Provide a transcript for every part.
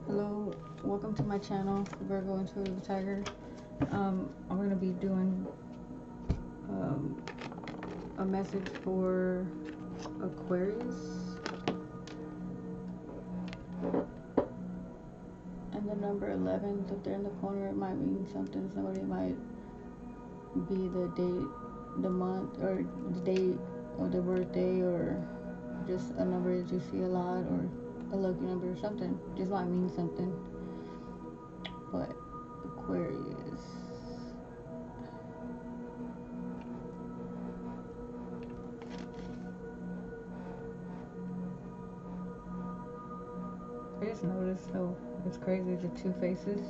Hello, welcome to my channel, Virgo Intuitive Tiger. I'm going to be doing um, a message for Aquarius. And the number 11, if they're in the corner, it might mean something. Somebody might be the date, the month, or the date, or the birthday, or just a number that you see a lot, or a lucky number or something. Just might mean something. But Aquarius. I just noticed though, it's crazy, the two faces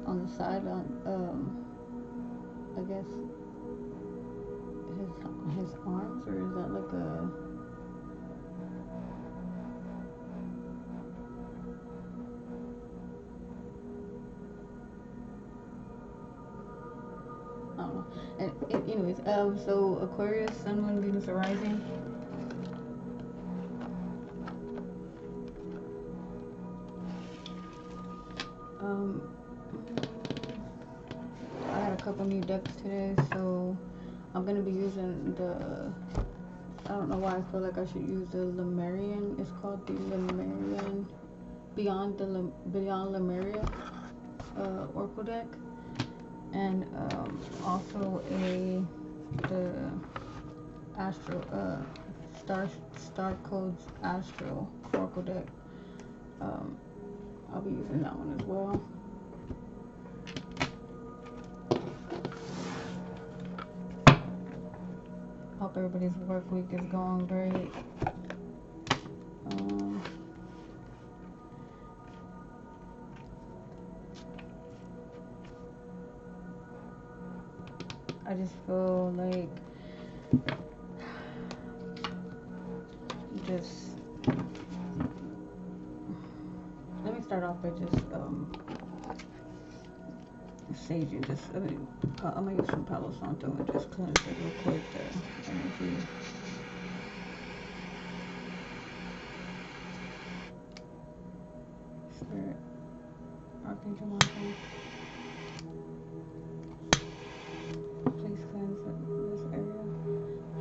on the side on I guess his arms, or is that like a I don't know. And anyways, so Aquarius, Sun, Moon, Venus, arising. Um, I had a couple new decks today, so I'm gonna be using the. I don't know why I feel like I should use the Lemurian. It's called the Lemurian Beyond Lemuria Oracle deck, and also the Astro Star Codes Astro Oracle deck. I'll be using that one as well. Hope everybody's work week is going great. I just feel like let me start off by just saging. I'm gonna use some Palo Santo and just cleanse it real quick, the energy. Spirit, Archangel Michael, please cleanse this area.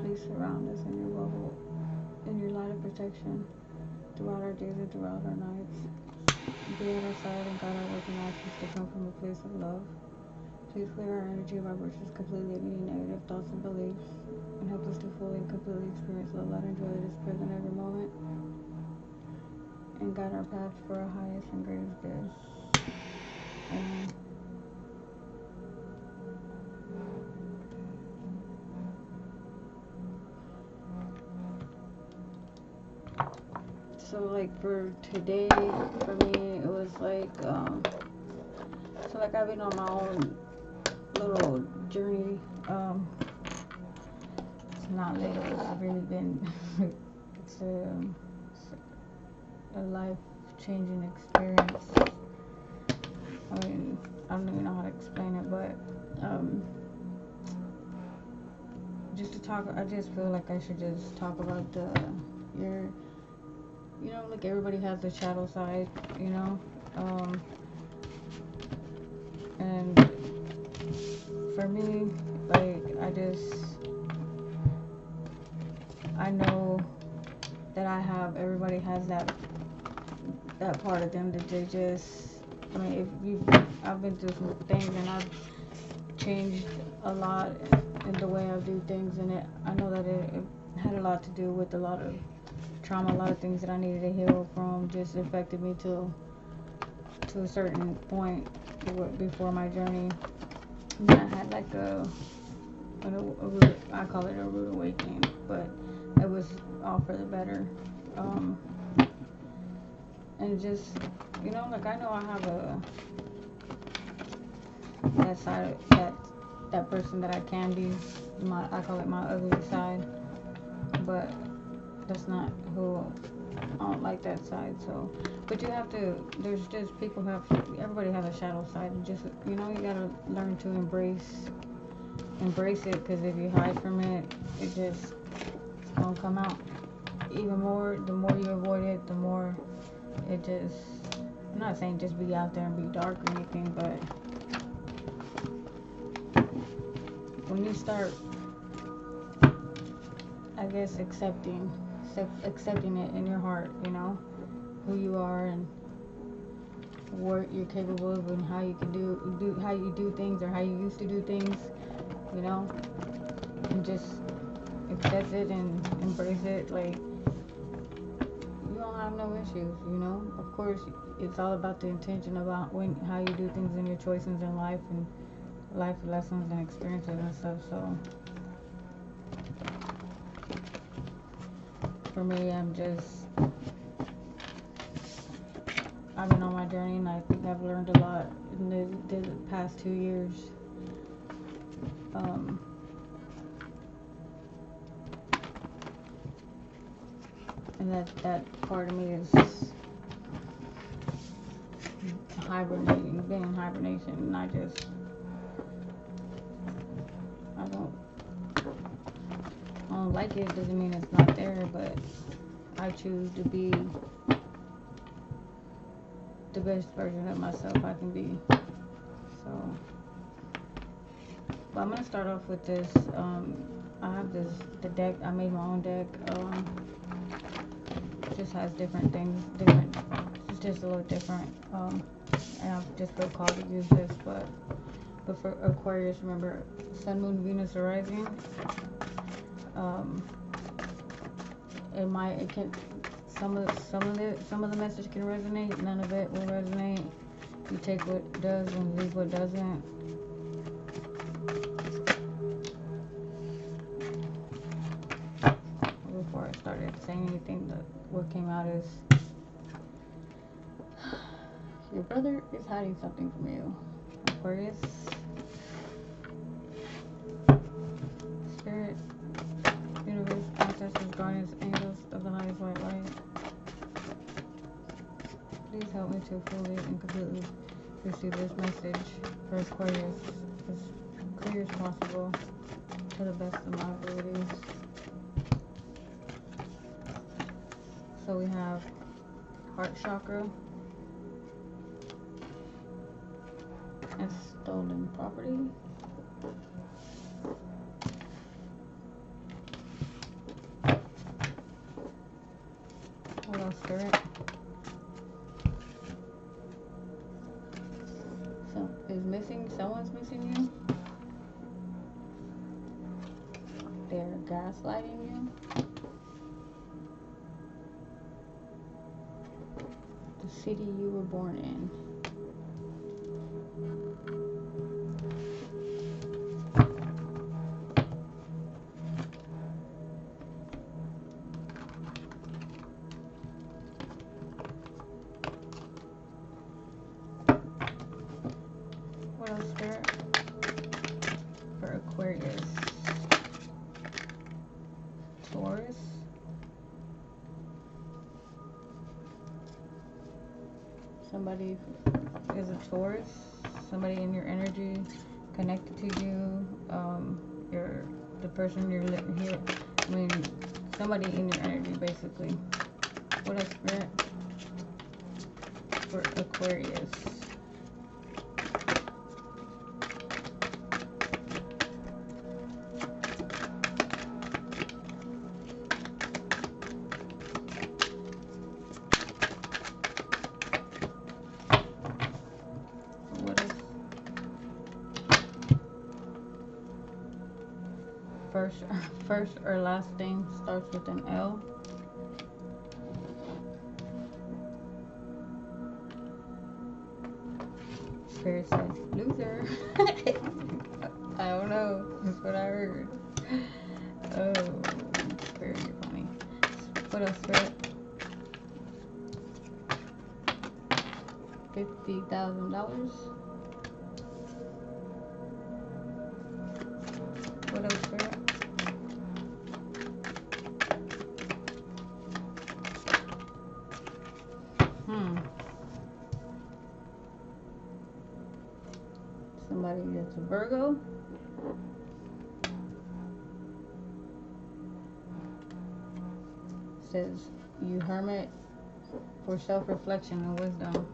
Please surround us in your bubble, in your light of protection, throughout our days and throughout our nights. Be on our side and guide our working actions to come from a place of love. Please clear our energy vibrations completely of any negative thoughts and beliefs, and help us to fully and completely experience love, light, and joy that is present every moment, and guide our paths for our highest and greatest good. Amen. So like for today, for me, it was like so like I've been on my own little journey. It's not little, it's really been it's a life-changing experience. I mean, I don't even know how to explain it, but just to talk, I just feel like I should just talk about like everybody has the shadow side, and for me, like I know that everybody has that part of them that they just, I mean, I've been through some things and I've changed a lot in the way I do things, and I know that it had a lot to do with a lot of trauma, a lot of things that I needed to heal from just affected me to a certain point before my journey. And I had like I call it a rude awakening, but it was all for the better. And just, like I know I have that side, that person that I can be. I call it my ugly side, but that's not who. I don't like that side. So, but you have to. There's just everybody has a shadow side. And just you gotta learn to embrace it, because if you hide from it, it's gonna come out even more. The more you avoid it, the more it just I'm not saying just be out there and be dark or anything, but when you start, I guess, accepting it in your heart, you know, who you are and what you're capable of and how you can do how you do things or how you used to do things, you know, and just accept it and embrace it. Like, you don't have no issues, you know. Of course, it's all about the intention about how you do things and your choices in life and life lessons and experiences and stuff. So for me, I've been on my journey, and I think I've learned a lot in the past 2 years. And that part of me is hibernating, being in hibernation, and I don't like it. Doesn't mean it's not there, but I choose to be the best version of myself I can be. So, but I'm gonna start off with this. I have the deck. I made my own deck. It just has different things. It's just a little different. And I just feel called to use this. But for Aquarius, remember, Sun, Moon, Venus, or Rising. It can. Some of the message can resonate. None of it will resonate. You take what does and leave what doesn't. Before I started saying anything, what came out is your brother is hiding something from you, Aquarius. Spirit, universe, ancestors, guardians, angels of the highest white light. Please help me to fully and completely receive this message for Aquarius as clear as possible to the best of my abilities. So we have heart chakra and stolen property. What else, Spirit? Someone's missing you. They're gaslighting you. The city you were born in. What else, Spirit? For Aquarius. Taurus. Somebody is a Taurus. Somebody in your energy connected to you. The person you're here. I mean, somebody in your energy, basically. What else, Spirit? For Aquarius. First or last name starts with an L. Spirit says loser. I don't know. That's what I heard. Oh, Spirit, you're funny. What else, Spirit? $50,000. What else, Spirit? Somebody that's a Virgo. Says you hermit for self-reflection and wisdom.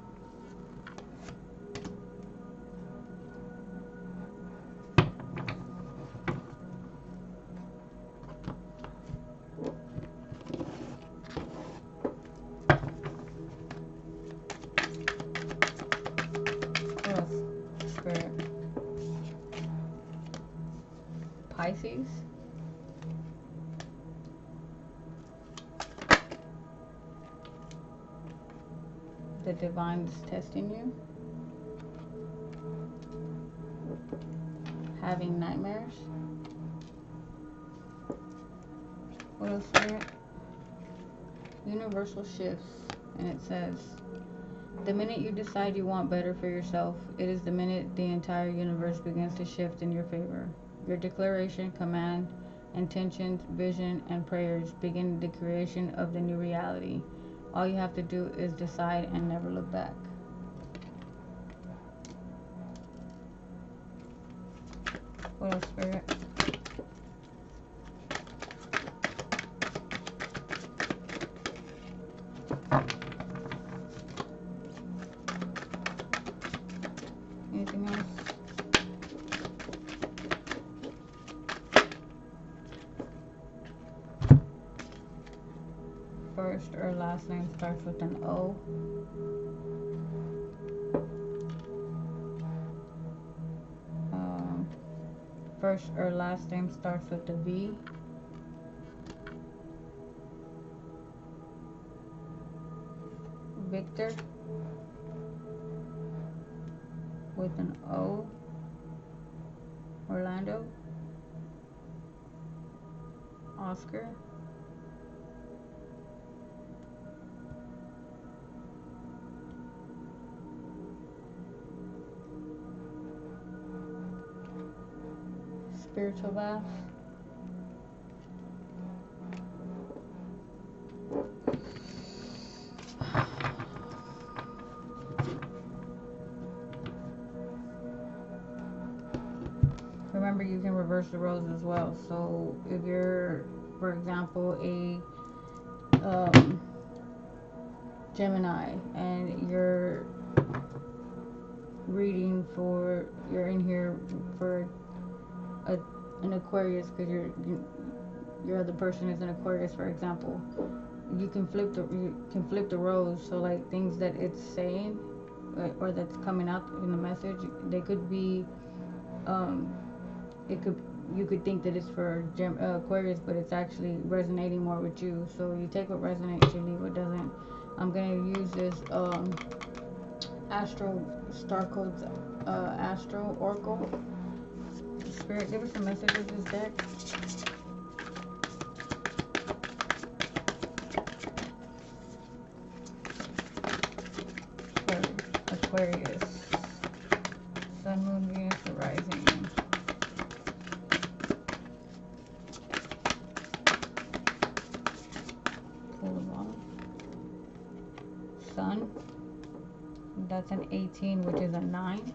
Pisces. The divine is testing you. Having nightmares. What else, Spirit? Universal shifts. And it says, the minute you decide you want better for yourself, it is the minute the entire universe begins to shift in your favor. Your declaration, command, intentions, vision, and prayers begin the creation of the new reality. All you have to do is decide and never look back. What else, Spirit? Anything else? First or last name starts with an O. First or last name starts with a V. Victor with an O. Orlando. Oscar. Spiritual bath. Remember, you can reverse the roles as well. So if you're, for example, a Gemini, and you're reading for, you're in here for an Aquarius, because your other person is an Aquarius, for example, you can flip the roles. So like things that it's saying or that's coming out in the message, they could be you could think that it's for Aquarius, but it's actually resonating more with you. So you take what resonates, you leave what doesn't. I'm gonna use this Astro Star Codes Astro Oracle. Spirit, give us a message of this deck. For Aquarius. Sun, Moon, Venus, Rising. Pull the bottom. Sun. That's an 18, which is a 9.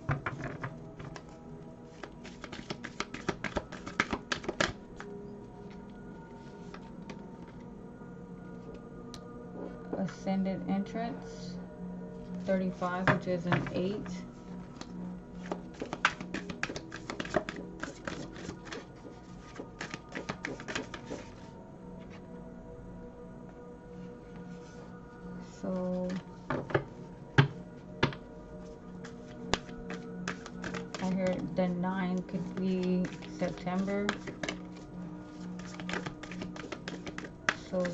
Ascended entrance, 35, which is an 8. So I heard the 9 could be September. So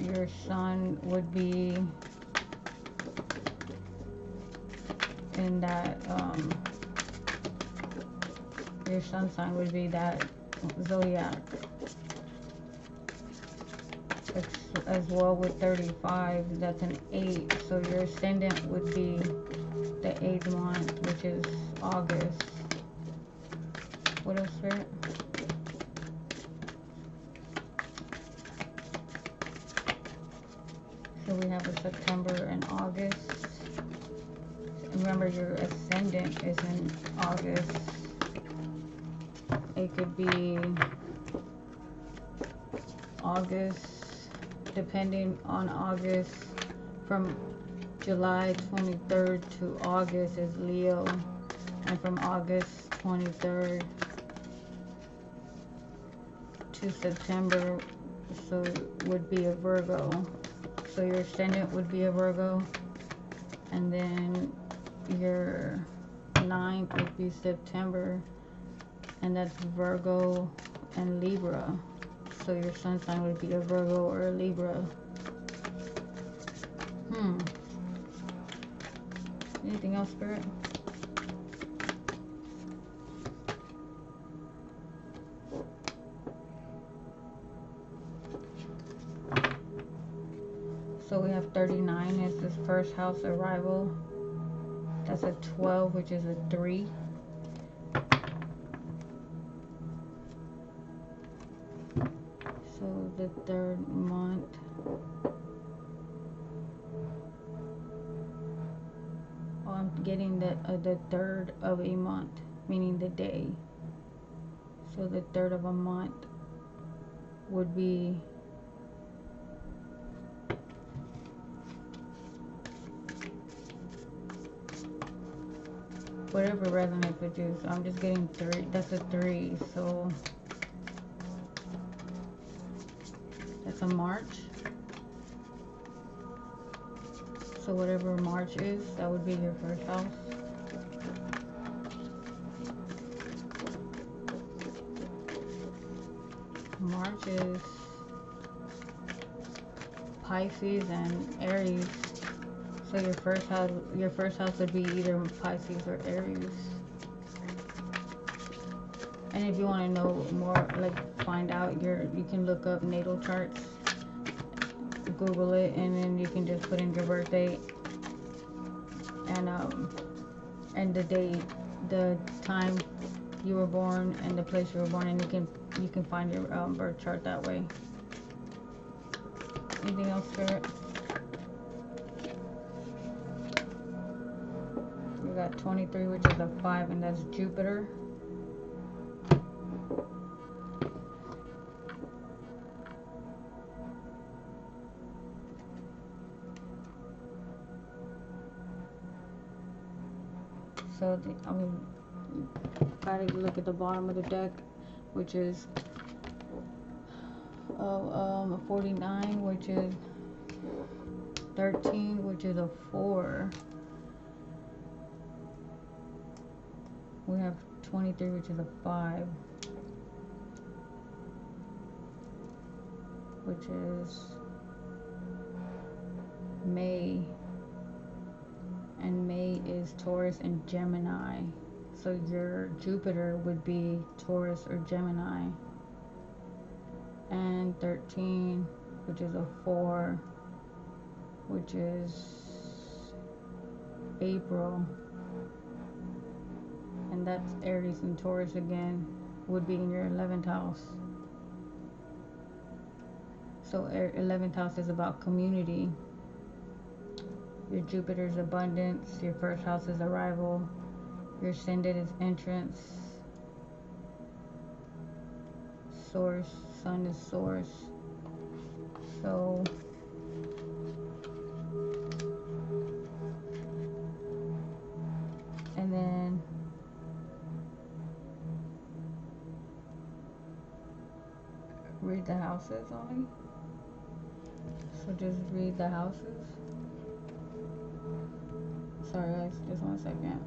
your sun would be in that, your sun sign would be that zodiac. As well with 35, that's an 8. So your ascendant would be the 8th month, which is August. What else, Spirit? So we have a September and August. Remember, your ascendant is in August. It could be August, depending on August. From July 23rd to August is Leo. And from August 23rd to September, so would be a Virgo. So your ascendant would be a Virgo, and then your 9th would be September, and that's Virgo, and Libra. So your sun sign would be a Virgo or a Libra. Anything else, Spirit? So we have 39 is this first house arrival. That's a 12, which is a 3. So the third month. Oh, I'm getting the third of a month, meaning the day. So the third of a month would be whatever resonates with you. So I'm just getting 3. That's a 3. So that's a March. So whatever March is, that would be your first house. March is Pisces and Aries. So your first house would be either Pisces or Aries. And if you want to know more, like find out you can look up natal charts, Google it, and then you can just put in your birth date and the date, the time you were born, and the place you were born, and you can find your birth chart that way. Anything else, Spirit? We got 23, which is a 5, and that's Jupiter. So gotta look at the bottom of the deck, which is a 49, which is 13, which is a 4. We have 23, which is a 5, which is May. And May is Taurus and Gemini. So your Jupiter would be Taurus or Gemini. And 13, which is a 4, which is April. And that's Aries and Taurus again, would be in your 11th house. So 11th house is about community. Your Jupiter's abundance, your first house is arrival, your ascendant is entrance, source, sun is source. So and then read the houses only. So just read the houses. Sorry guys, just 1 second.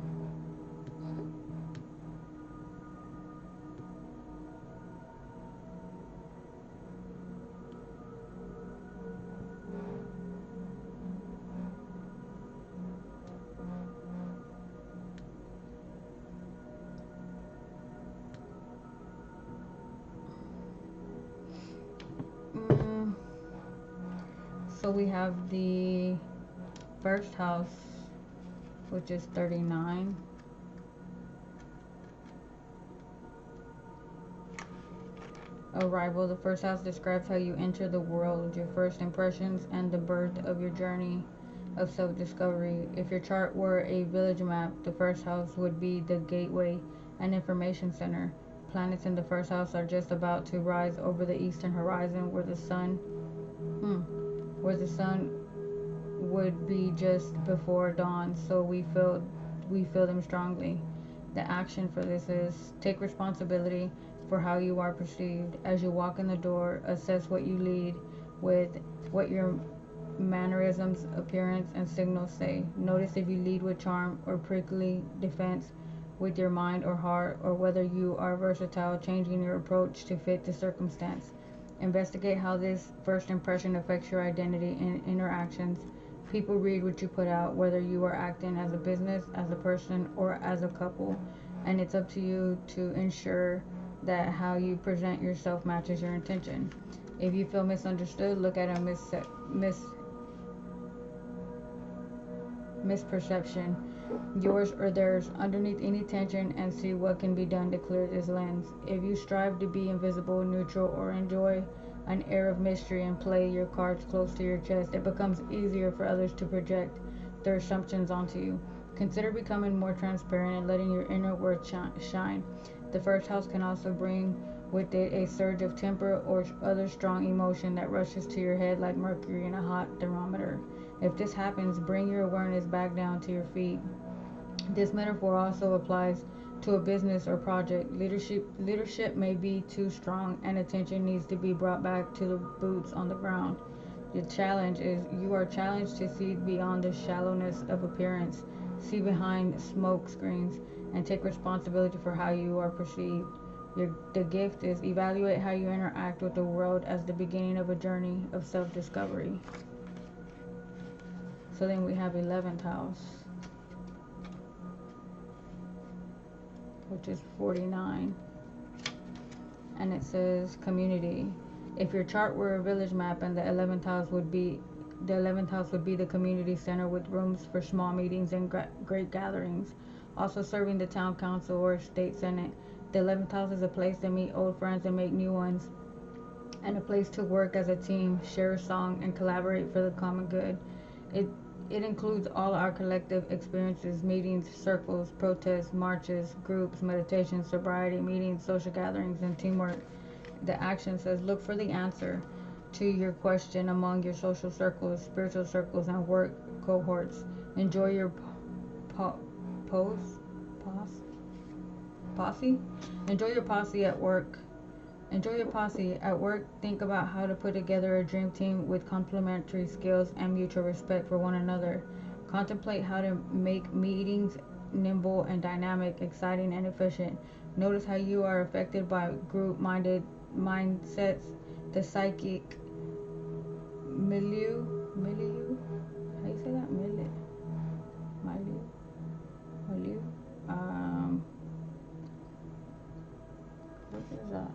So we have the first house, which is 39. Arrival. The first house describes how you enter the world, your first impressions, and the birth of your journey of self-discovery. If your chart were a village map, the first house would be the gateway and information center. Planets in the first house are just about to rise over the eastern horizon, where the sun would be just before dawn, so we feel them strongly. The action for this is take responsibility for how you are perceived. As you walk in the door, assess what you lead with, what your mannerisms, appearance, and signals say. Notice if you lead with charm or prickly defense, with your mind or heart, or whether you are versatile, changing your approach to fit the circumstance. Investigate how this first impression affects your identity and interactions. People read what you put out, whether you are acting as a business, as a person, or as a couple, and it's up to you to ensure that how you present yourself matches your intention. If you feel misunderstood, look at a misperception, yours or theirs, underneath any tension, and see what can be done to clear this lens. If you strive to be invisible, neutral, or enjoy an air of mystery and play your cards close to your chest, it becomes easier for others to project their assumptions onto you. Consider becoming more transparent and letting your inner worth shine. The first house can also bring with it a surge of temper or other strong emotion that rushes to your head like mercury in a hot thermometer. If this happens, bring your awareness back down to your feet. This metaphor also applies to a business or project. Leadership may be too strong and attention needs to be brought back to the boots on the ground. The challenge is you are challenged to see beyond the shallowness of appearance, see behind smoke screens, and take responsibility for how you are perceived. The gift is evaluate how you interact with the world as the beginning of a journey of self-discovery. So then we have 11th house, which is 49, and it says community. If your chart were a village map, and the 11th house would be the community center with rooms for small meetings and great gatherings, also serving the town council or state senate. The 11th house is a place to meet old friends and make new ones, and a place to work as a team, share a song, and collaborate for the common good. It includes all our collective experiences, meetings, circles, protests, marches, groups, meditation, sobriety, meetings, social gatherings, and teamwork. The action says look for the answer to your question among your social circles, spiritual circles, and work cohorts. Enjoy your posse? Enjoy your posse at work. Enjoy your posse at work. Think about how to put together a dream team with complementary skills and mutual respect for one another. Contemplate how to make meetings nimble and dynamic, exciting and efficient. Notice how you are affected by group-minded mindsets, the psychic milieu. How do you say that? Milieu. What is that?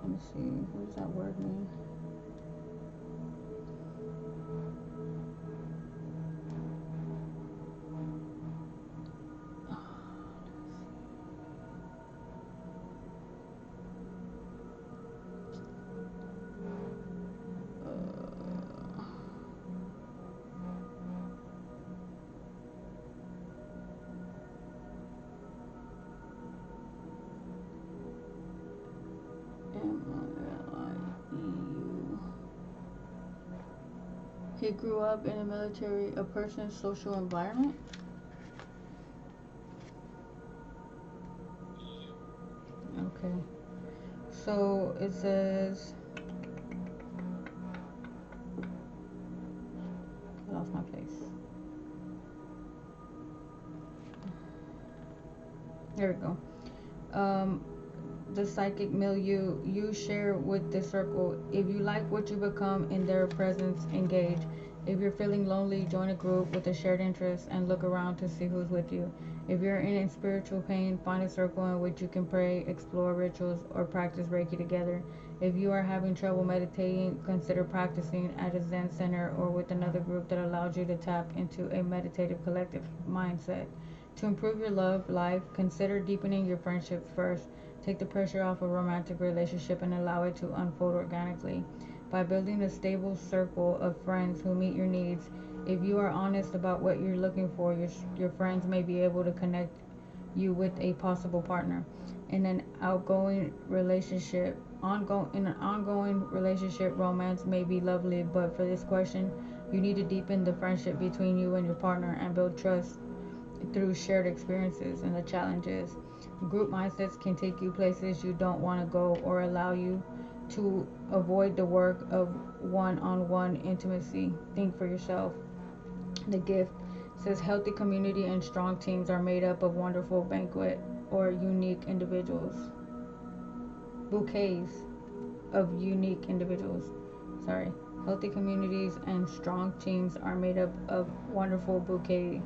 Let me see. What does that word mean? He grew up in a person's social environment. Okay. So it says, I lost my place. There we go. The psychic milieu you share with the circle. If you like what you become in their presence, engage. If you're feeling lonely, join a group with a shared interest and look around to see who's with you. If you're in spiritual pain, find a circle in which you can pray, explore rituals, or practice Reiki together. If you are having trouble meditating, consider practicing at a Zen center or with another group that allows you to tap into a meditative collective mindset. To improve your love life, consider deepening your friendships first. Take the pressure off a romantic relationship and allow it to unfold organically. By building a stable circle of friends who meet your needs, if you are honest about what you're looking for, your friends may be able to connect you with a possible partner. In an ongoing relationship, romance may be lovely, but for this question, you need to deepen the friendship between you and your partner and build trust through shared experiences and the challenges. Group mindsets can take you places you don't want to go or allow you to avoid the work of one-on-one intimacy. Think for yourself. The gift. It says healthy community and strong teams are made up of wonderful banquet or unique individuals. Bouquets of unique individuals. Sorry. Healthy communities and strong teams are made up of a wonderful bouquet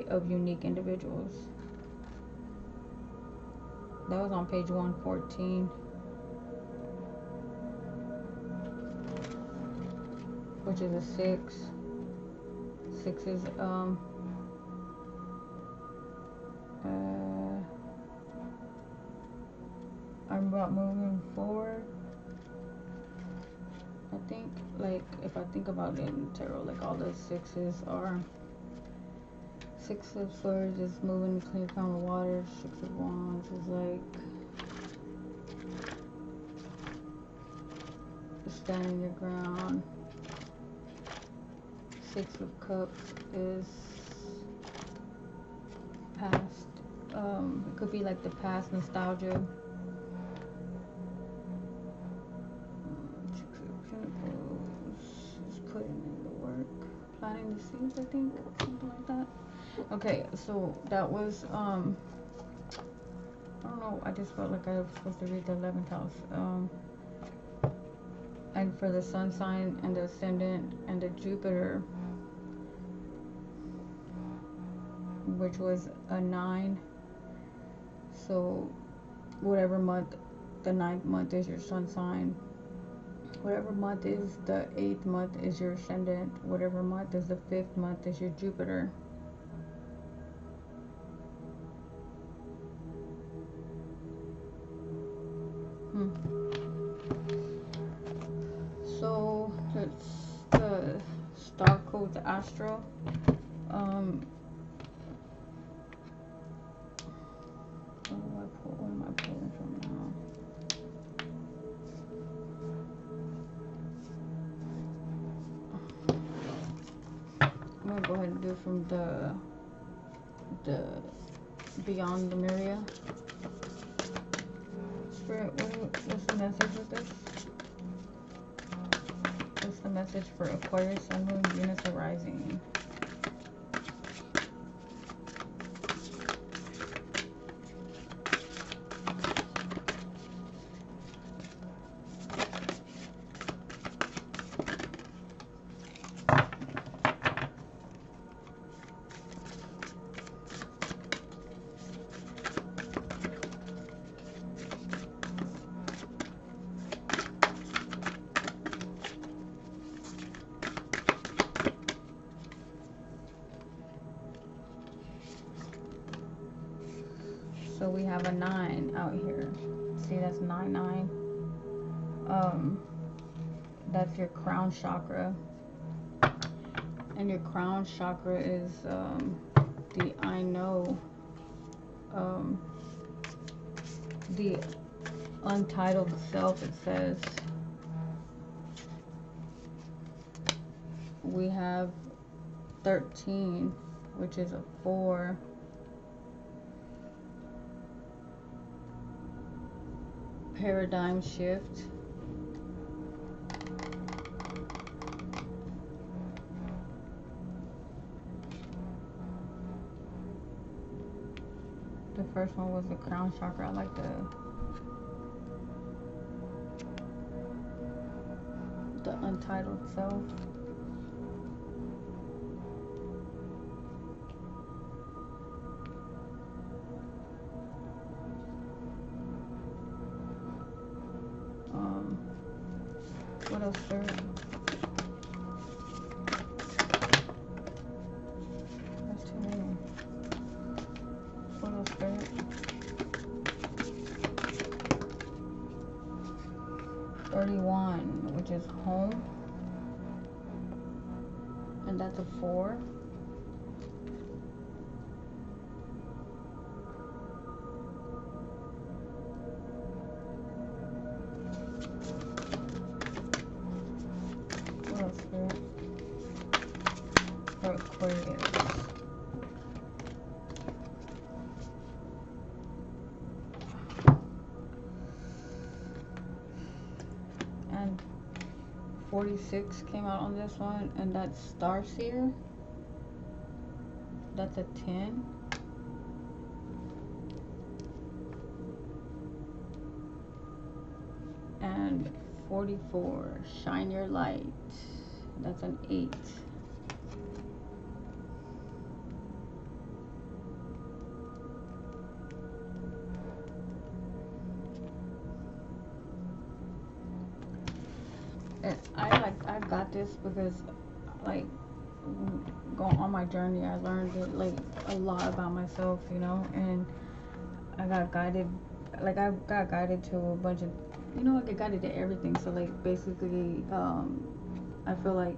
of unique individuals. That was on page 114. Which is a 6. 6 is I'm about moving forward. I think, like, if I think about it in tarot, like all the 6s are 6 of Swords is moving to clear calm water. 6 of Wands is like standing your ground. 6 of Cups is past. It could be like the past nostalgia. 6 of Pentacles is putting in the work, planting the seeds, I think, something like that. Okay, so that was I don't know, I just felt like I was supposed to read the 11th house. And for the sun sign and the ascendant and the Jupiter, which was a 9. So whatever month, the 9th month is your sun sign. Whatever month is the 8th month is your ascendant. Whatever month is the 5th month is your Jupiter. So that's the star code astro. What am I pulling from now? I'm gonna go ahead and do from the Beyond the Myria. Spirit, what's the message with this? What's the message for Aquarius, Sun, Moon, Venus, or Rising? So we have a 9 out here. See, that's 9-9. That's your crown chakra. And your crown chakra is the I know, the untitled self, it says. We have 13, which is a 4. Paradigm shift. The first one was the crown chakra. I like the untitled self. What else, sir? That's too many. What else, sir? 31, which is home. And that's a 4. For Aquarius. And 46 came out on this one, and that's Starseer. That's a 10. And 44, Shine Your Light. That's an 8. And I got this because, like, going on my journey, I learned like a lot about myself, you know, and I got guided, like I got guided to a bunch of, you know, I get guided to everything. So like basically, I feel like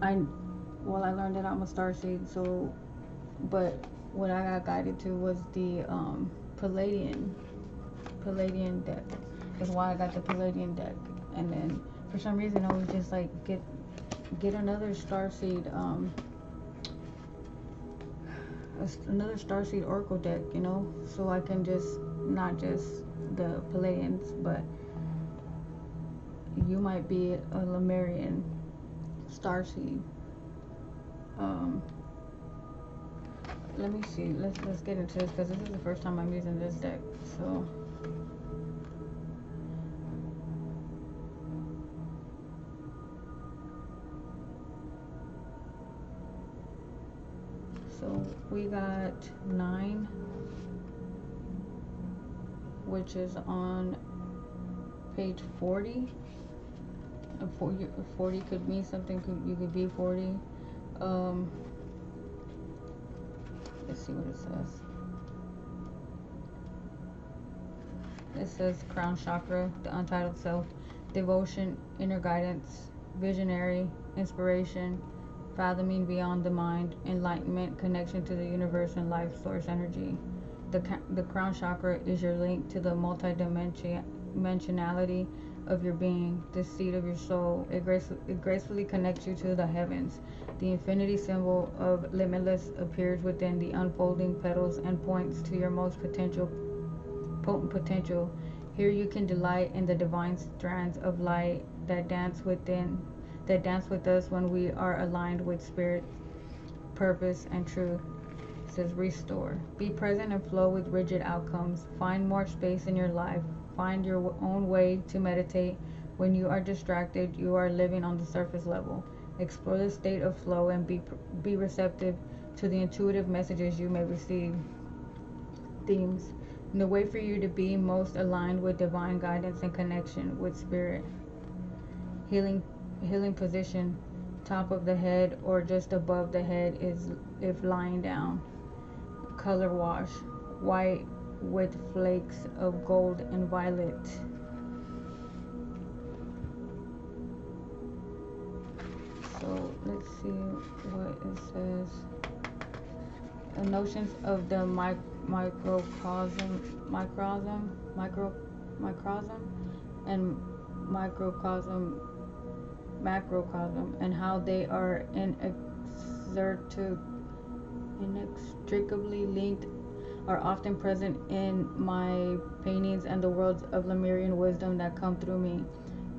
I learned that I'm a star seed. So, but what I got guided to was the Palladian deck. Is why I got the Palladian deck, and then for some reason I was just like get another starseed another starseed oracle deck, you know, so I can just not just the Palladians, but you might be a Lemurian starseed. Let me see, let's get into this because this is the first time I'm using this deck. So we got 9, which is on page 40. 40 could mean something. You could be 40. Let's see what it says. It says crown chakra, the untitled self, devotion, inner guidance, visionary, inspiration, fathoming beyond the mind, enlightenment, connection to the universe and life source energy. The crown chakra is your link to the multidimensionality of your being, the seat of your soul. It gracefully connects you to the heavens. The infinity symbol of limitless appears within the unfolding petals and points to your most potent potential. Here you can delight in the divine strands of light that dance with us when we are aligned with spirit, purpose, and truth. It says restore. Be present and flow with rigid outcomes. Find more space in your life. Find your own way to meditate. When you are distracted, you are living on the surface level. Explore the state of flow and be receptive to the intuitive messages you may receive. Themes. The way for you to be most aligned with divine guidance and connection with spirit. Healing position. Top of the head or just above the head is if lying down. Color wash. White with flakes of gold and violet. So let's see what it says. The notions of the microcosm and macrocosm, and how they are inextricably linked, are often present in my paintings and the worlds of Lemurian wisdom that come through me.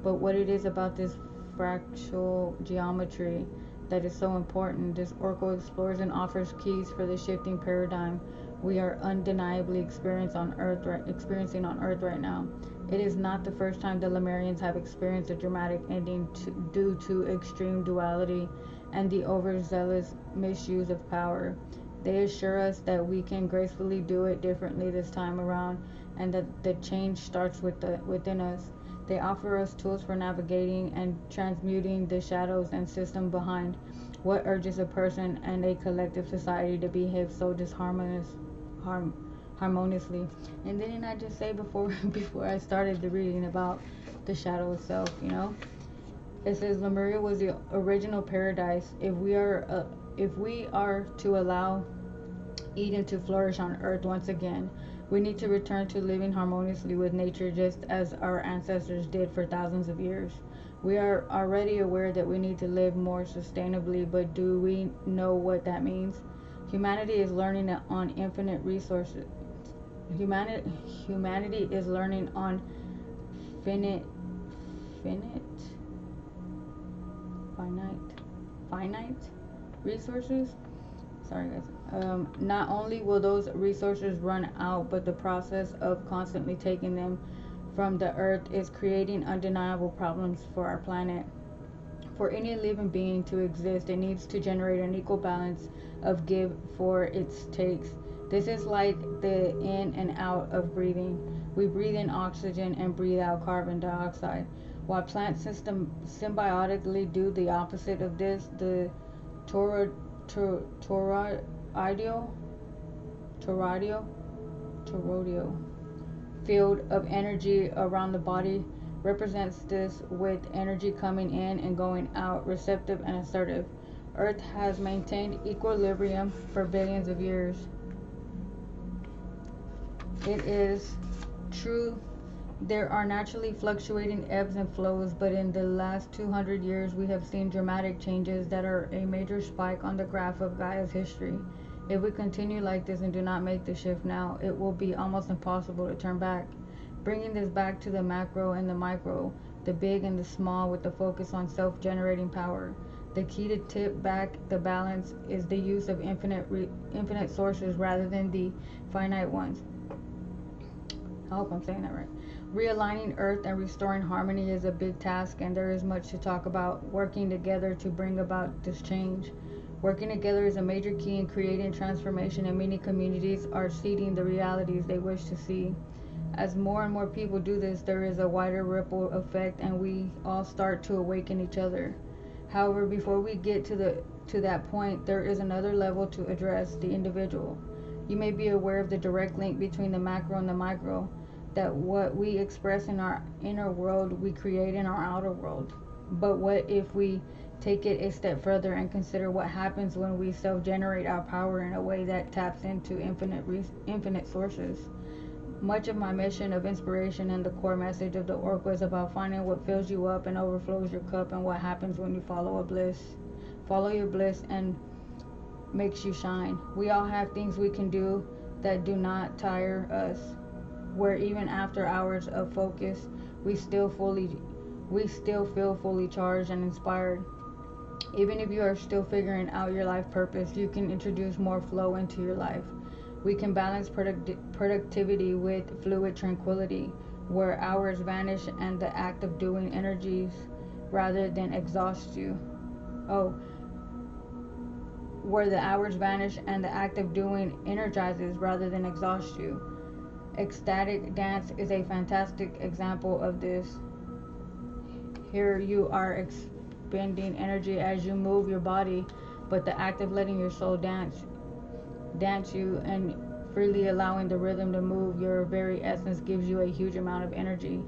But what it is about this fractal geometry that is so important, this oracle explores and offers keys for the shifting paradigm we are undeniably experiencing on Earth right now. It is not the first time the Lemurians have experienced a dramatic ending due to extreme duality and the overzealous misuse of power. They assure us that we can gracefully do it differently this time around, and that the change starts within us. They offer us tools for navigating and transmuting the shadows and system behind what urges a person and a collective society to behave so harmoniously. And didn't I just say before I started the reading about the shadow itself, you know? It says Lemuria was the original paradise. If we are to allow Eden to flourish on Earth once again, we need to return to living harmoniously with nature just as our ancestors did for thousands of years. We are already aware that we need to live more sustainably, but do we know what that means? Humanity is learning on infinite resources. Humanity is learning on finite resources. Sorry guys. Not only will those resources run out, but the process of constantly taking them from the earth is creating undeniable problems for our planet. For any living being to exist, it needs to generate an equal balance of give for its takes. This is like the in and out of breathing. We breathe in oxygen and breathe out carbon dioxide. While plants symbiotically do the opposite of this, the toroidal toroidal field of energy around the body represents this, with energy coming in and going out, receptive and assertive. Earth has maintained equilibrium for billions of years. It is true there are naturally fluctuating ebbs and flows, but in the last 200 years we have seen dramatic changes that are a major spike on the graph of Gaia's history. If we continue like this and do not make the shift now, it will be almost impossible to turn back. Bringing this back to the macro and the micro, the big and the small, with the focus on self-generating power. The key to tip back the balance is the use of infinite sources rather than the finite ones. I hope I'm saying that right. Realigning Earth and restoring harmony is a big task, and there is much to talk about working together to bring about this change. Working together is a major key in creating transformation, and many communities are seeding the realities they wish to see. As more and more people do this, there is a wider ripple effect, and we all start to awaken each other. However, before we get to that point, there is another level to address: the individual. You may be aware of the direct link between the macro and the micro, that what we express in our inner world, we create in our outer world. But what if we take it a step further and consider what happens when we self-generate our power in a way that taps into infinite sources? Much of my mission of inspiration and the core message of the Oracle is about finding what fills you up and overflows your cup, and what happens when you follow your bliss and makes you shine. We all have things we can do that do not tire us, where even after hours of focus, we still feel fully charged and inspired. Even if you are still figuring out your life purpose, you can introduce more flow into your life. We can balance productivity with fluid tranquility, where hours vanish and the act of doing energies rather than exhaust you. Where the hours vanish and the act of doing energizes rather than exhaust you. Ecstatic dance is a fantastic example of this. Here you are expending energy as you move your body, but the act of letting your soul dance you and freely allowing the rhythm to move your very essence gives you a huge amount of energy.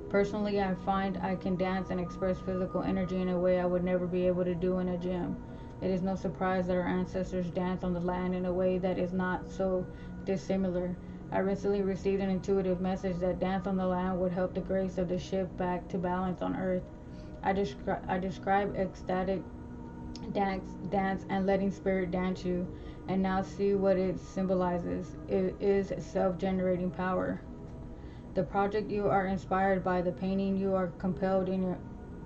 Personally, I find I can dance and express physical energy in a way I would never be able to do in a gym. It is no surprise that our ancestors danced on the land in a way that is not so dissimilar. I recently received an intuitive message that dance on the land would help the grace of the shift back to balance on earth. I describe ecstatic dance and letting spirit dance you, and now see what it symbolizes. It is self-generating power. The project you are inspired by, the painting you are compelled in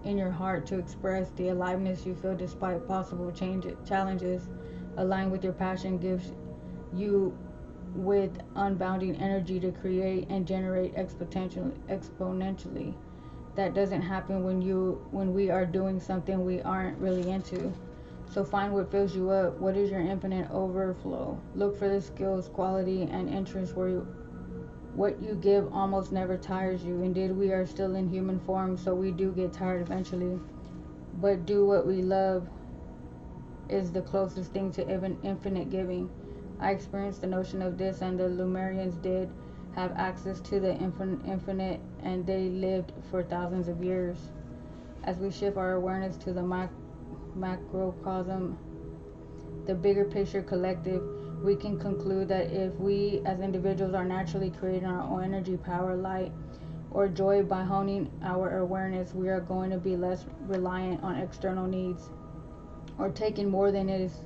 your heart to express, the aliveness you feel despite possible challenges, align with your passion, gives you with unbounding energy to create and generate exponentially. That doesn't happen when we are doing something we aren't really into. So find what fills you up. What is your infinite overflow? Look for the skills, quality, and interest where what you give almost never tires you. Indeed, we are still in human form, so we do get tired eventually. But do what we love is the closest thing to even infinite giving. I experienced the notion of this, and the Lemurians did have access to the infinite, and they lived for thousands of years. As we shift our awareness to the macrocosm, the bigger picture collective, we can conclude that if we as individuals are naturally creating our own energy, power, light, or joy by honing our awareness, we are going to be less reliant on external needs, or taking more than is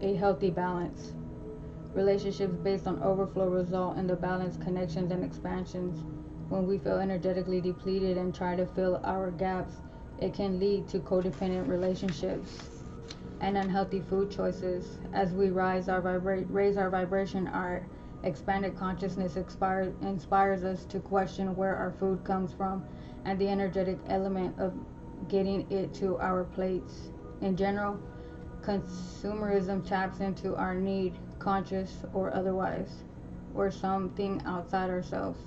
a healthy balance. Relationships based on overflow result in the balanced connections and expansions When we feel energetically depleted and try to fill our gaps, it can lead to codependent relationships and unhealthy food choices. As we raise our vibration, our expanded consciousness inspires us to question where our food comes from and the energetic element of getting it to our plates. In general, consumerism taps into our need, conscious or otherwise, or something outside ourselves.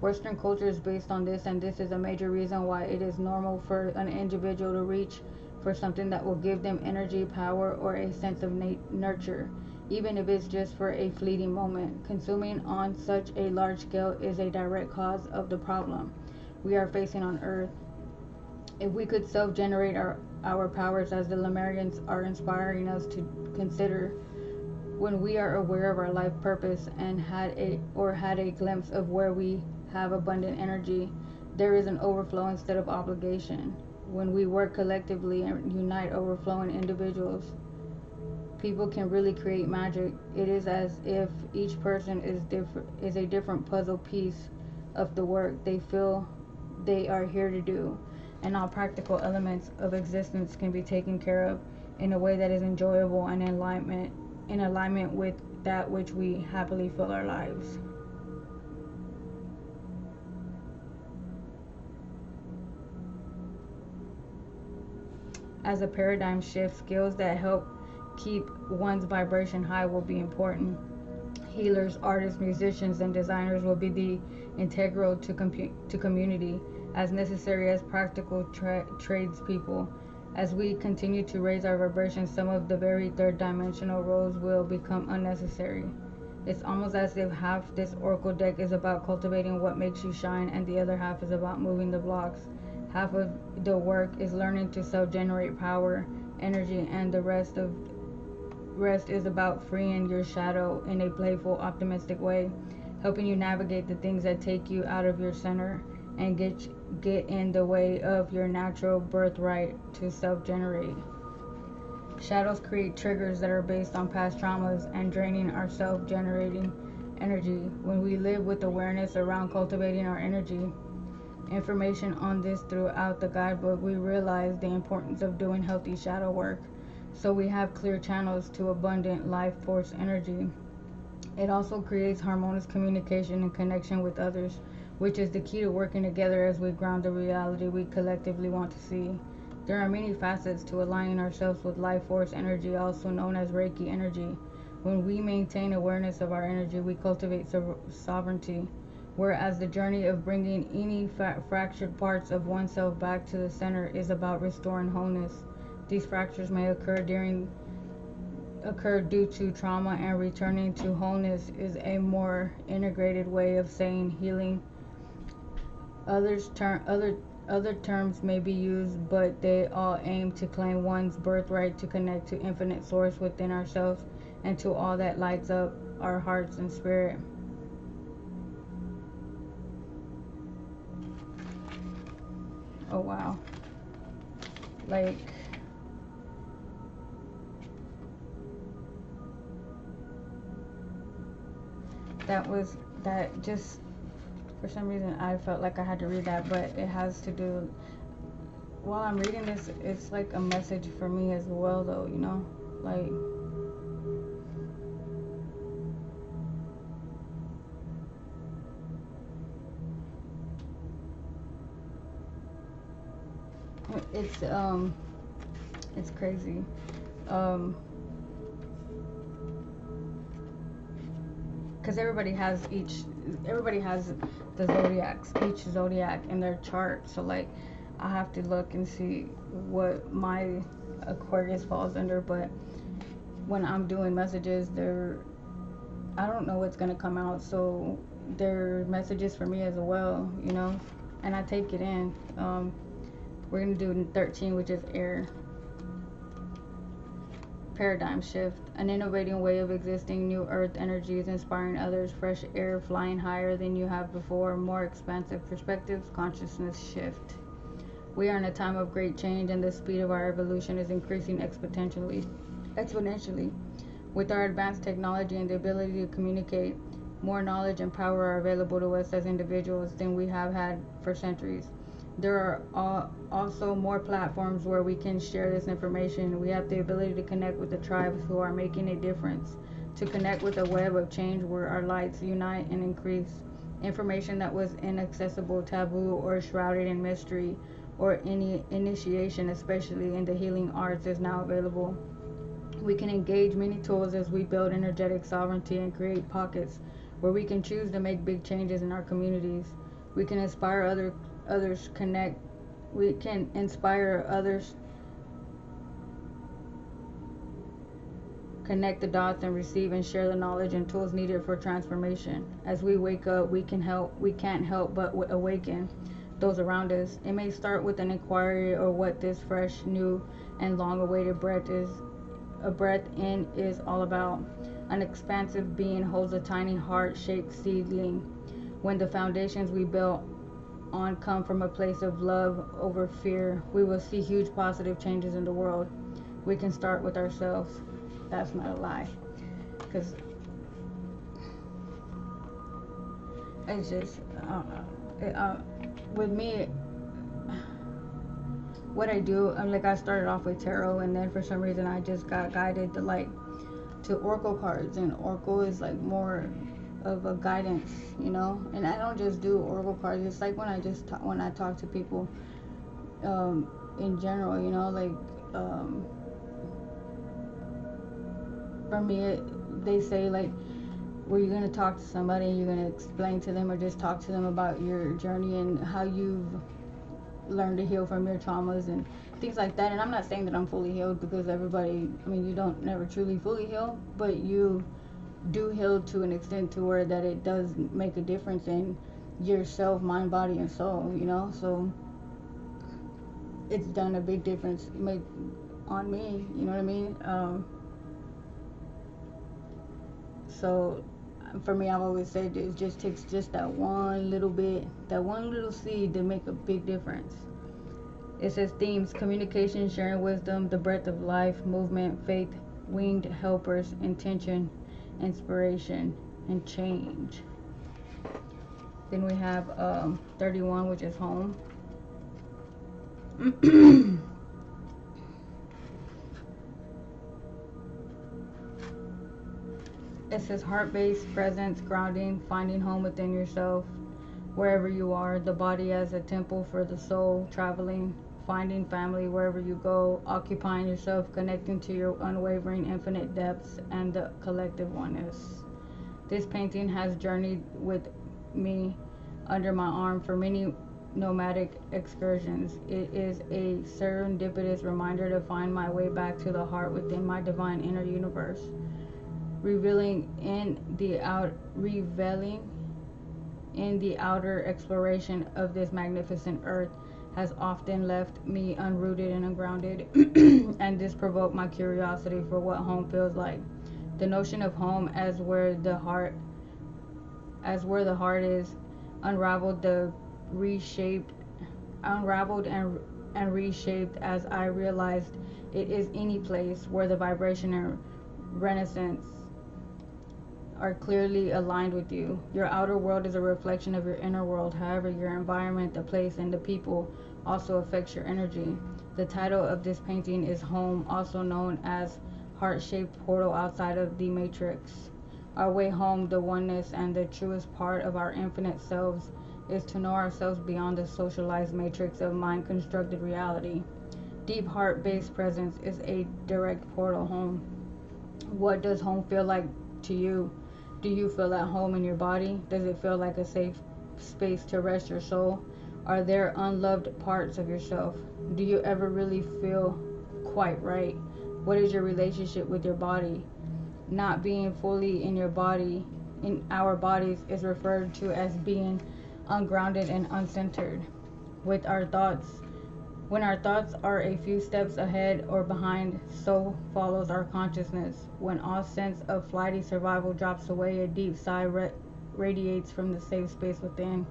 Western culture is based on this, and this is a major reason why it is normal for an individual to reach for something that will give them energy, power, or a sense of nurture, even if it's just for a fleeting moment. Consuming on such a large scale is a direct cause of the problem we are facing on Earth. If we could self-generate our powers as the Lemurians are inspiring us to consider, when we are aware of our life purpose and had a glimpse of where we have abundant energy, there is an overflow instead of obligation. When we work collectively and unite overflowing individuals, people can really create magic. It is as if each person is a different puzzle piece of the work they feel they are here to do, and all practical elements of existence can be taken care of in a way that is enjoyable and in alignment with that which we happily fill our lives. As a paradigm shift, skills that help keep one's vibration high will be important. Healers, artists, musicians, and designers will be the integral to community, as necessary as practical tradespeople. As we continue to raise our vibrations, some of the very third dimensional roles will become unnecessary. It's almost as if half this oracle deck is about cultivating what makes you shine, and the other half is about moving the blocks. Half of the work is learning to self-generate power, energy, and the rest is about freeing your shadow in a playful, optimistic way, helping you navigate the things that take you out of your center and get in the way of your natural birthright to self-generate. Shadows create triggers that are based on past traumas and draining our self-generating energy. When we live with awareness around cultivating our energy, information on this throughout the guidebook, we realize the importance of doing healthy shadow work, so we have clear channels to abundant life force energy. It also creates harmonious communication and connection with others, which is the key to working together as we ground the reality we collectively want to see. There are many facets to aligning ourselves with life force energy, also known as Reiki energy. When we maintain awareness of our energy, we cultivate sovereignty, whereas the journey of bringing any fractured parts of oneself back to the center is about restoring wholeness. These fractures may occur due to trauma, and returning to wholeness is a more integrated way of saying healing. Other terms may be used, but they all aim to claim one's birthright to connect to infinite source within ourselves and to all that lights up our hearts and spirit. Oh wow. Like, that just, for some reason I felt like I had to read that, but it has to do, while I'm reading this, it's like a message for me as well though, you know, like, it's crazy. Because everybody has the zodiacs, each zodiac in their chart, so like I have to look and see what my Aquarius falls under. But when I'm doing messages, I don't know what's gonna come out, so they're messages for me as well, you know, and I take it in. We're gonna do 13, which is air. Paradigm shift, an innovating way of existing, new earth energies, inspiring others, fresh air, flying higher than you have before, more expansive perspectives, consciousness shift. We are in a time of great change, and the speed of our evolution is increasing exponentially. With our advanced technology and the ability to communicate, more knowledge and power are available to us as individuals than we have had for centuries. There are also more platforms where we can share this information. We have the ability to connect with the tribes who are making a difference, to connect with a web of change where our lights unite and increase. Information that was inaccessible, taboo, or shrouded in mystery, or any initiation, especially in the healing arts, is now available. We can engage many tools as we build energetic sovereignty and create pockets where we can choose to make big changes in our communities. We can inspire others connect. We can inspire others, connect the dots, and receive and share the knowledge and tools needed for transformation. As we wake up, we can't help but awaken those around us. It may start with an inquiry or what this fresh, new, and long-awaited breath in is all about. An expansive being holds a tiny heart-shaped seedling. When the foundations we built on come from a place of love over fear, we will see huge positive changes in the world. We can start with ourselves. That's not a lie. Because it's just, with me, what I do, I started off with tarot, and then for some reason I just got guided to oracle cards, and oracle is like more of a guidance, and I don't just do oracle cards. It's like when I talk to people in general, for me, they say, like, were you going to talk to somebody and you're going to explain to them or just talk to them about your journey and how you've learned to heal from your traumas and things like that. And I'm not saying that I'm fully healed, because everybody, you don't never truly fully heal, but you do heal to an extent to where that it does make a difference in yourself, mind, body, and soul, so it's done a big difference on me, you know what I mean? So for me, I've always said it just takes just that one little bit, that one little seed to make a big difference. It says themes: communication, sharing wisdom, the breath of life, movement, faith, winged helpers, intention, inspiration, and change. Then we have 31, which is home. It says heart-based presence, grounding, finding home within yourself, wherever you are, the body as a temple for the soul, traveling, finding family wherever you go, occupying yourself, connecting to your unwavering infinite depths and the collective oneness. This painting has journeyed with me under my arm for many nomadic excursions. It is a serendipitous reminder to find my way back to the heart within my divine inner universe. Revealing in the outer exploration of this magnificent earth has often left me unrooted and ungrounded, and this provoked my curiosity for what home feels like. The notion of home as where the heart is unraveled and reshaped as I realized it is any place where the vibration and resonance are clearly aligned with you. Your outer world is a reflection of your inner world. However, your environment, the place, and the people also affects your energy. The title of this painting is Home, also known as heart-shaped portal outside of the matrix. Our way home, the oneness and the truest part of our infinite selves, is to know ourselves beyond the socialized matrix of mind-constructed reality. Deep heart-based presence is a direct portal home. What does home feel like to you? Do you feel at home in your body? Does it feel like a safe space to rest your soul? Are there unloved parts of yourself? Do you ever really feel quite right? What is your relationship with your body? Not being fully in your body, in our bodies, is referred to as being ungrounded and uncentered. When our thoughts are a few steps ahead or behind, so follows our consciousness. When all sense of flighty survival drops away, a deep sigh radiates from the safe space within.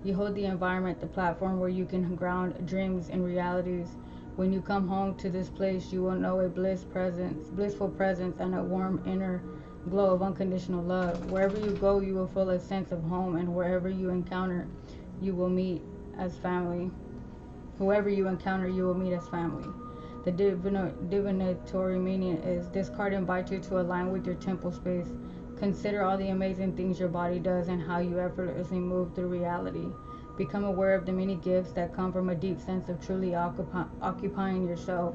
You hold the environment, the platform where you can ground dreams and realities. When you come home to this place, you will know a blissful presence, and a warm inner glow of unconditional love. Wherever you go, you will feel a sense of home, and wherever you encounter, you will meet as family. Whoever you encounter, you will meet as family. The divinatory meaning is this card invites you to align with your temple space. Consider all the amazing things your body does and how you effortlessly move through reality. Become aware of the many gifts that come from a deep sense of truly occupying yourself.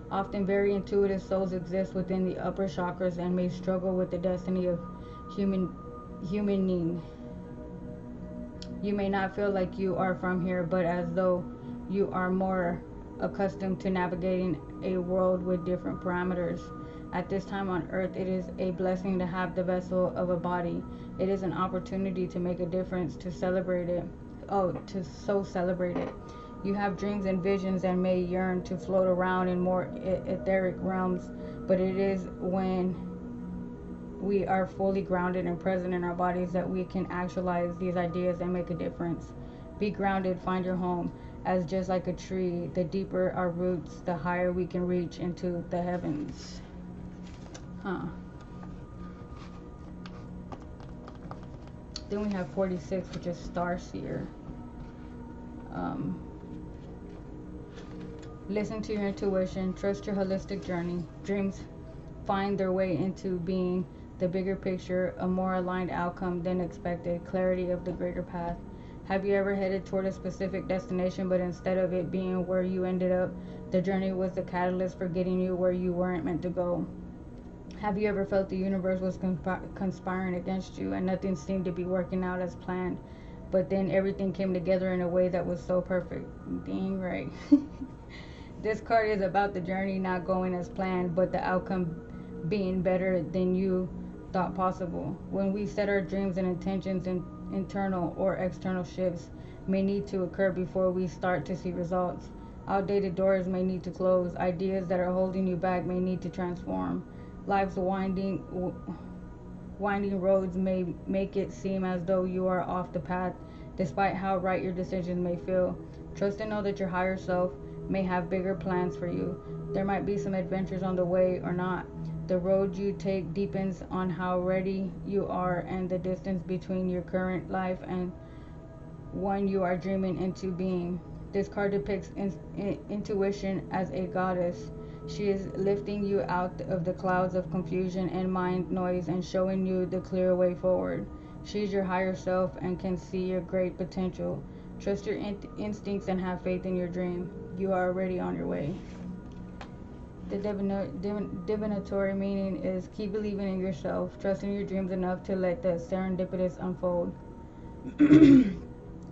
Often very intuitive souls exist within the upper chakras and may struggle with the destiny of humaning. You may not feel like you are from here, but as though you are more accustomed to navigating a world with different parameters. At this time on earth, it is a blessing to have the vessel of a body. It is an opportunity to make a difference, to celebrate it. To so celebrate it. You have dreams and visions and may yearn to float around in more etheric realms, but it is when we are fully grounded and present in our bodies that we can actualize these ideas and make a difference. Be grounded, find your home. As just like a tree, the deeper our roots, the higher we can reach into the heavens. Then we have 46, which is Starseer. Listen to your intuition, trust your holistic journey. Dreams find their way into being, the bigger picture, a more aligned outcome than expected, clarity of the greater path. Have you ever headed toward a specific destination, but instead of it being where you ended up, the journey was the catalyst for getting you where you weren't meant to go? Have you ever felt the universe was conspiring against you and nothing seemed to be working out as planned, but then everything came together in a way that was so perfect? Dang right. This card is about the journey not going as planned, but the outcome being better than you thought possible. When we set our dreams and intentions, internal or external shifts may need to occur before we start to see results. Outdated doors may need to close. Ideas that are holding you back may need to transform. Life's winding roads may make it seem as though you are off the path, despite how right your decisions may feel. Trust and know that your higher self may have bigger plans for you. There might be some adventures on the way or not. The road you take deepens on how ready you are and the distance between your current life and one you are dreaming into being. This card depicts intuition as a goddess. She is lifting you out of the clouds of confusion and mind noise and showing you the clear way forward. She is your higher self and can see your great potential. Trust your instincts and have faith in your dream. You are already on your way. The divinatory meaning is keep believing in yourself, trusting your dreams enough to let the serendipities unfold.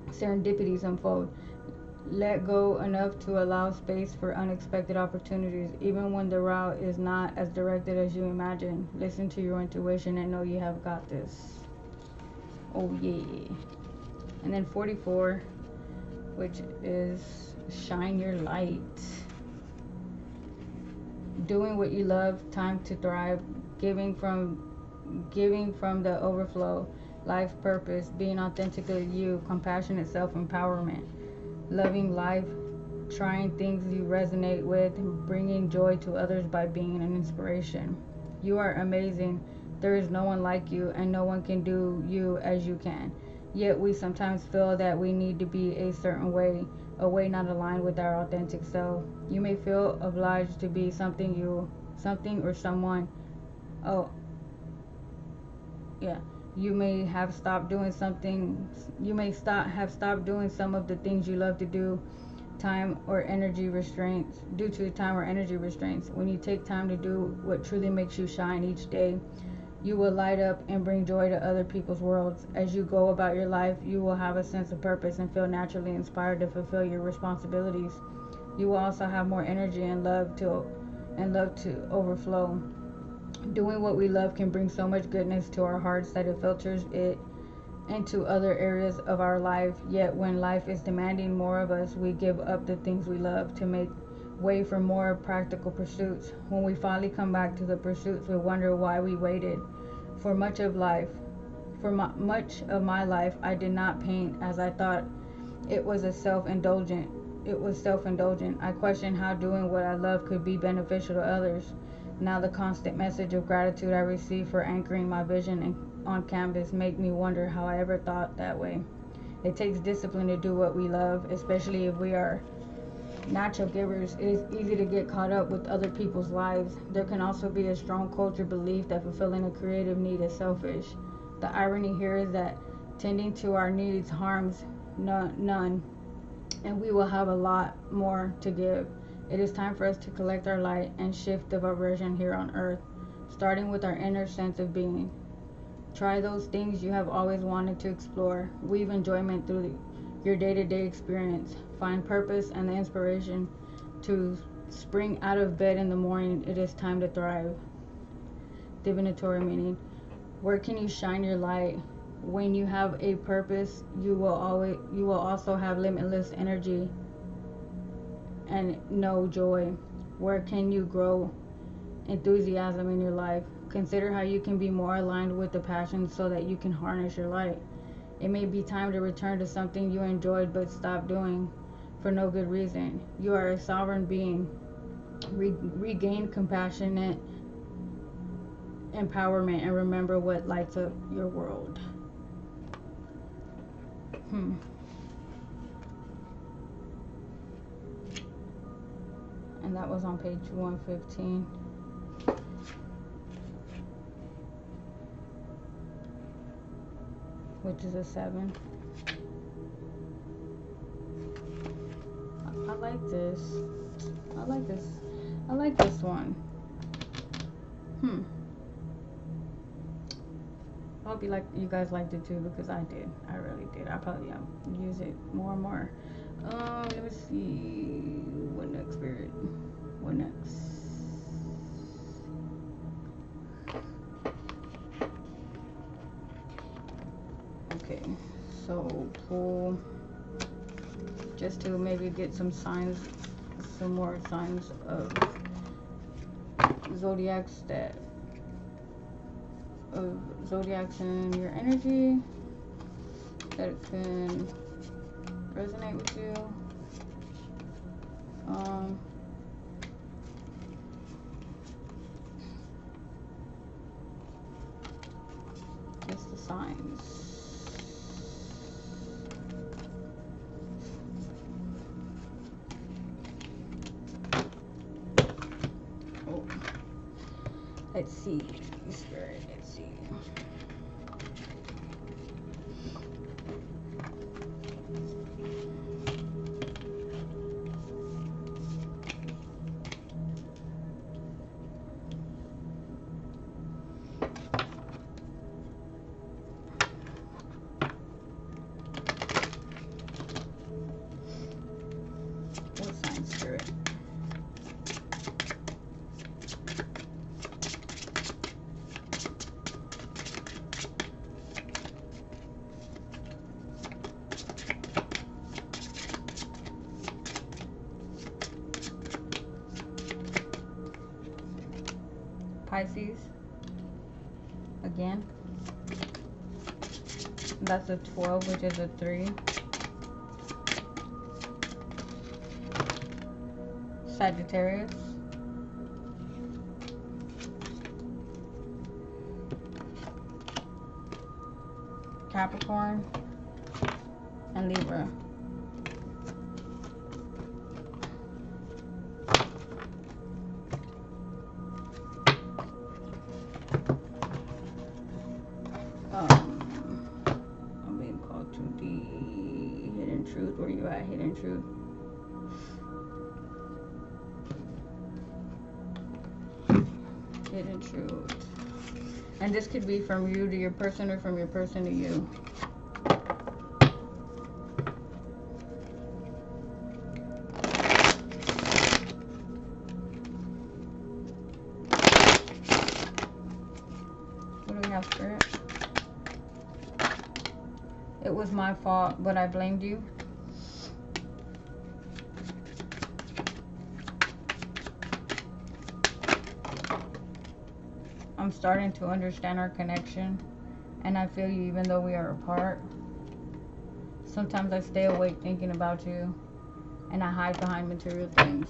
Serendipities unfold. Let go enough to allow space for unexpected opportunities, even when the route is not as directed as you imagine. Listen to your intuition and know you have got this. Oh yeah. And then 44, which is shine your light. Doing what you love, time to thrive, giving from the overflow, life purpose, being authentically you, compassionate self-empowerment, loving life, trying things you resonate with, bringing joy to others by being an inspiration. You are amazing. There is no one like you, and no one can do you as you can. Yet we sometimes feel that we need to be a certain way, a way not aligned with our authentic self. You may feel obliged to be something or someone. You may have stopped doing something. You may have stopped doing some of the things you love to do, due to time or energy restraints. When you take time to do what truly makes you shine each day, you will light up and bring joy to other people's worlds. As you go about your life, you will have a sense of purpose and feel naturally inspired to fulfill your responsibilities. You will also have more energy and love to overflow. Doing what we love can bring so much goodness to our hearts that it filters it into other areas of our life. Yet when life is demanding more of us, we give up the things we love to make way for more practical pursuits. When we finally come back to the pursuits, we wonder why we waited. For much of my life, I did not paint as I thought it was self-indulgent. I questioned how doing what I love could be beneficial to others. Now the constant message of gratitude I receive for anchoring my vision on canvas make me wonder how I ever thought that way. It takes discipline to do what we love, especially if we are natural givers. It is easy to get caught up with other people's lives. There can also be a strong cultural belief that fulfilling a creative need is selfish. The irony here is that tending to our needs harms none, and we will have a lot more to give. It is time for us to collect our light and shift the vibration here on earth, starting with our inner sense of being. Try those things you have always wanted to explore. Weave enjoyment through your day-to-day experience. Find purpose and the inspiration to spring out of bed in the morning. It is time to thrive. Divinatory meaning. Where can you shine your light? When you have a purpose, you will also have limitless energy and no joy. Where can you grow enthusiasm in your life? Consider how you can be more aligned with the passion so that you can harness your light. It may be time to return to something you enjoyed but stopped doing for no good reason. You are a sovereign being. Regain compassionate empowerment and remember what lights up your world. And that was on page 115. Which is a 7. I like this. I like this. I like this one. I hope you guys liked it too, because I did. I really did. I probably use it more and more. Let me see. What next, Spirit? What next? Okay, so pull just to maybe get some signs, some more signs of zodiacs in your energy that can resonate with you. Just the signs. Oh, let's see, Spirit. Let's see. Spirit. Pisces. Again. That's a 12, which is a 3. Sagittarius. Capricorn. And Libra. I'm being called to the hidden truth. Where you at, hidden truth? Hidden truth. And this could be from you to your person or from your person to you. What do we have, Spirit? It was my fault, but I blamed you. I'm starting to understand our connection, and I feel you even though we are apart. Sometimes I stay awake thinking about you, and I hide behind material things.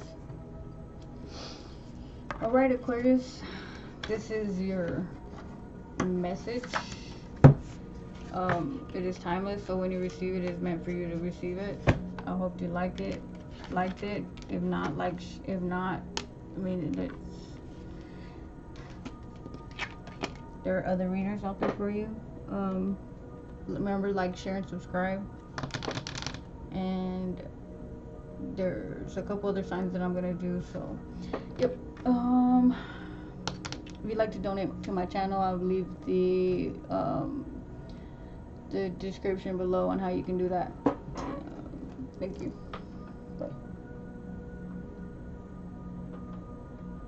Alright, Aquarius, this is your message. It is timeless, so when you receive it, it's meant for you to receive it. I hope you liked it. If not, I mean, there are other readers out there for you. Remember, like, share, and subscribe. And there's a couple other signs that I'm gonna do. So, yep. If you'd like to donate to my channel, I'll leave the description below on how you can do that. Thank you.